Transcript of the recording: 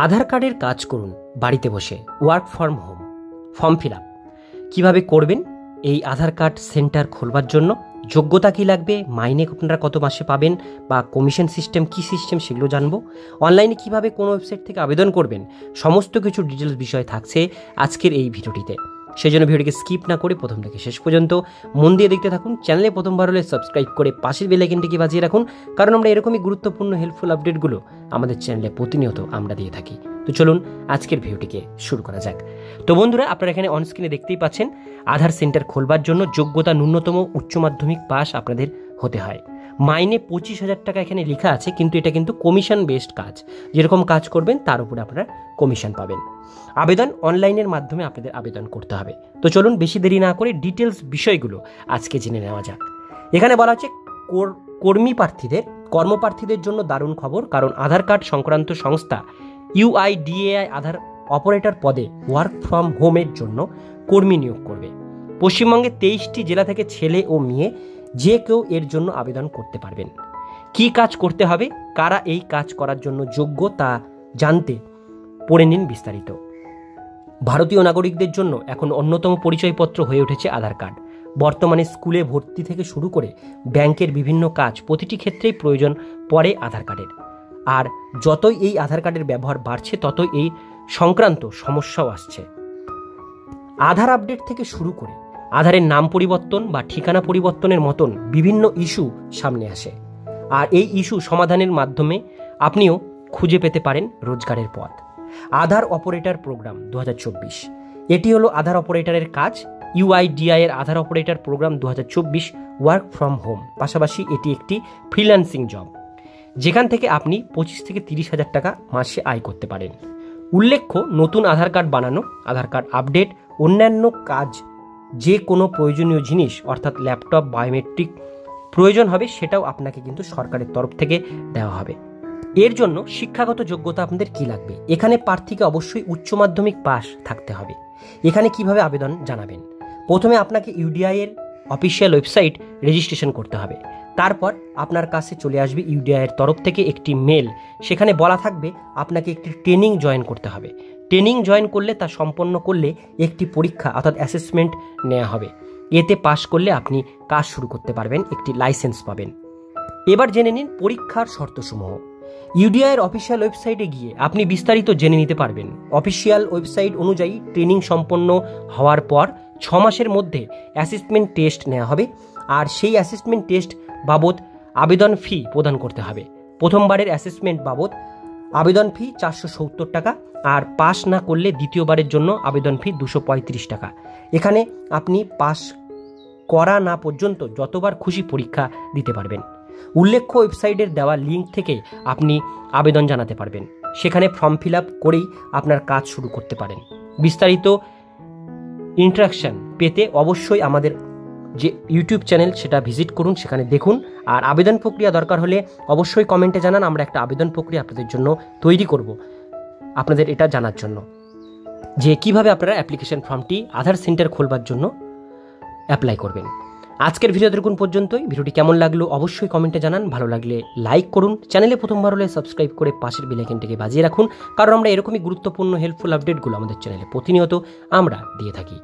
আধার কার্ডের কাজ করুন বাড়িতে বসে, work from home. Form fill up কীভাবে করবেন? এই আধার কার্ড সেন্টার খোলবার জন্য যোগ্যতা কী লাগবে, মাইনে আপনারা কত মাসে পাবেন, বা কমিশন সিস্টেম কী সিস্টেম সেগুলো জানবো। অনলাইনে কীভাবে কোন ওয়েবসাইট থেকে আবেদন করবেন, সমস্ত কিছু ডিটেলস বিষয় থাকছে আজকের এই ভিডিওটিতে। সেই জন্য ভিডিওটিকে স্কিপ না করে প্রথম থেকে শেষ পর্যন্ত মন দিয়ে দেখতে থাকুন। চ্যানেলে প্রথমবার হলে সাবস্ক্রাইব করে পাশের বেল আইকনটিকে বাজিয়ে রাখুন, কারণ আমরা এরকমই গুরুত্বপূর্ণ হেল্পফুল আপডেটগুলো আমাদের চ্যানেলে প্রতিনিয়ত আমরা দিয়ে থাকি। তো চলুন আজকের ভিডিওটিকে শুরু করা যাক। তো বন্ধুরা, আপনারা এখানে অনস্ক্রিনে দেখতেই পাচ্ছেন আধার সেন্টার খোলবার জন্য যোগ্যতা ন্যূনতম উচ্চ মাধ্যমিক পাস আপনাদের হতে হয়। মাইনে 25,000 টাকা এখানে লেখা আছে, কিন্তু এটা কিন্তু কমিশন বেসড কাজ। যেরকম কাজ করবেন তার উপরে আপনারা কমিশন পাবেন। আবেদন অনলাইনের মাধ্যমে আপনাদের আবেদন করতে হবে। তো চলুন বেশি দেরি না করে ডিটেলস বিষয়গুলো আজকে জেনে নেওয়া যাক। এখানে বলা হচ্ছে কর্মপ্রার্থীদের জন্য দারুণ খবর, কারণ আধার কার্ড সংক্রান্ত সংস্থা UIDAI আধার অপারেটর পদে ওয়ার্ক ফ্রম হোমের জন্য কর্মী নিয়োগ করবে। পশ্চিমবঙ্গে 23টি জেলা থেকে ছেলে ও মেয়ে যে কেউ এর জন্য আবেদন করতে পারবেন। কি কাজ করতে হবে, কারা এই কাজ করার জন্য যোগ্য তা জানতে পড়ে নিন বিস্তারিত। ভারতীয় নাগরিকদের জন্য এখন অন্যতম পরিচয়পত্র হয়ে উঠেছে আধার কার্ড। বর্তমানে স্কুলে ভর্তি থেকে শুরু করে ব্যাংকের বিভিন্ন কাজ প্রতিটি ক্ষেত্রেই প্রয়োজন পড়ে আধার কার্ডের। আর যতই এই আধার কার্ডের ব্যবহার বাড়ছে ততই এই সংক্রান্ত সমস্যাও আসছে। আধার আপডেট থেকে শুরু করে আধারের নাম পরিবর্তন বা ঠিকানা পরিবর্তনের মতন বিভিন্ন ইস্যু সামনে আসে। আর এই ইস্যু সমাধানের মাধ্যমে আপনিও খুঁজে পেতে পারেন রোজগারের পথ। আধার অপারেটর প্রোগ্রাম 2024, এটি হলো আধার অপারেটরের কাজ। UIDAI এর Aadhaar operator program 2024 work from home, পাশাপাশি এটি একটি ফ্রিল্যান্সিং জব, যেখান থেকে আপনি 25 থেকে 30,000 টাকা মাসে আয় করতে পারেন। উল্লেখ্য, নতুন আধার কার্ড বানানো, আধার কার্ড আপডেট, অন্যান্য কাজ যে কোনো প্রয়োজনীয় জিনিস অর্থাৎ ল্যাপটপ, বায়োমেট্রিক প্রয়োজন হবে, সেটাও আপনাকে কিন্তু সরকারের তরফ থেকে দেওয়া হবে। এর জন্য শিক্ষাগত যোগ্যতা আপনাদের কি লাগবে? এখানে প্রার্থীকে অবশ্যই উচ্চ মাধ্যমিক পাস থাকতে হবে। এখানে কিভাবে আবেদন জানাবেন? প্রথমে আপনাকে UDI এর অফিসিয়াল ওয়েবসাইট রেজিস্ট্রেশন করতে হবে। তারপর আপনার কাছে চলে আসবে UDI এর তরফ থেকে একটি মেল, সেখানে বলা থাকবে আপনাকে একটি ট্রেনিং জয়েন করতে হবে। ট্রেনিং জয়েন করলে তা সম্পন্ন করলে একটি পরীক্ষা অর্থাৎ অ্যাসেসমেন্ট নেওয়া হবে। এতে পাস করলে আপনি কাজ শুরু করতে পারবেন, একটি লাইসেন্স পাবেন। এবার জেনে নিন পরীক্ষার শর্তসমূহ। UDI এর অফিসিয়াল ওয়েবসাইটে গিয়ে আপনি বিস্তারিত জেনে নিতে পারবেন। অফিসিয়াল ওয়েবসাইট অনুযায়ী ট্রেনিং সম্পন্ন হওয়ার পর 6 মাসের মধ্যে অ্যাসেসমেন্ট টেস্ট নেওয়া হবে, আর সেই অ্যাসেসমেন্ট টেস্ট বাবদ আবেদন ফি প্রদান করতে হবে। প্রথমবারের অ্যাসেসমেন্ট বাবদ আবেদন ফি 470 টাকা, আর পাস না করলে দ্বিতীয়বারের জন্য আবেদন ফি 235 টাকা। এখানে আপনি পাস করা না পর্যন্ত যতবার খুশি পরীক্ষা দিতে পারবেন। উল্লেখ্য, ওয়েবসাইটের দেওয়া লিঙ্ক থেকে আপনি আবেদন জানাতে পারবেন। সেখানে ফর্ম ফিল আপ করেই আপনার কাজ শুরু করতে পারেন। বিস্তারিত ইন্টারাকশন পেতে অবশ্যই আমাদের যে ইউটিউব চ্যানেল সেটা ভিজিট করুন, সেখানে দেখুন। আর আবেদন প্রক্রিয়া দরকার হলে অবশ্যই কমেন্টে জানান, আমরা একটা আবেদন প্রক্রিয়া আপনাদের জন্য তৈরি করব, আপনাদের এটা জানার জন্য যে কিভাবে আপনারা অ্যাপ্লিকেশন ফর্মটি আধার সেন্টার খোলবার জন্য অ্যাপ্লাই করবেন। আজকের ভিডিও দেখুন পর্যন্তই। ভিডিওটি কেমন লাগলো অবশ্যই কমেন্টে জানান। ভালো লাগলে লাইক করুন। চ্যানেলে প্রথমবার হলে সাবস্ক্রাইব করে পাশের বেল আইকনটিকে বাজিয়ে রাখুন, কারণ আমরা এরকমই গুরুত্বপূর্ণ হেল্পফুল আপডেটগুলো আমাদের চ্যানেলে প্রতিনিয়ত আমরা দিয়ে থাকি।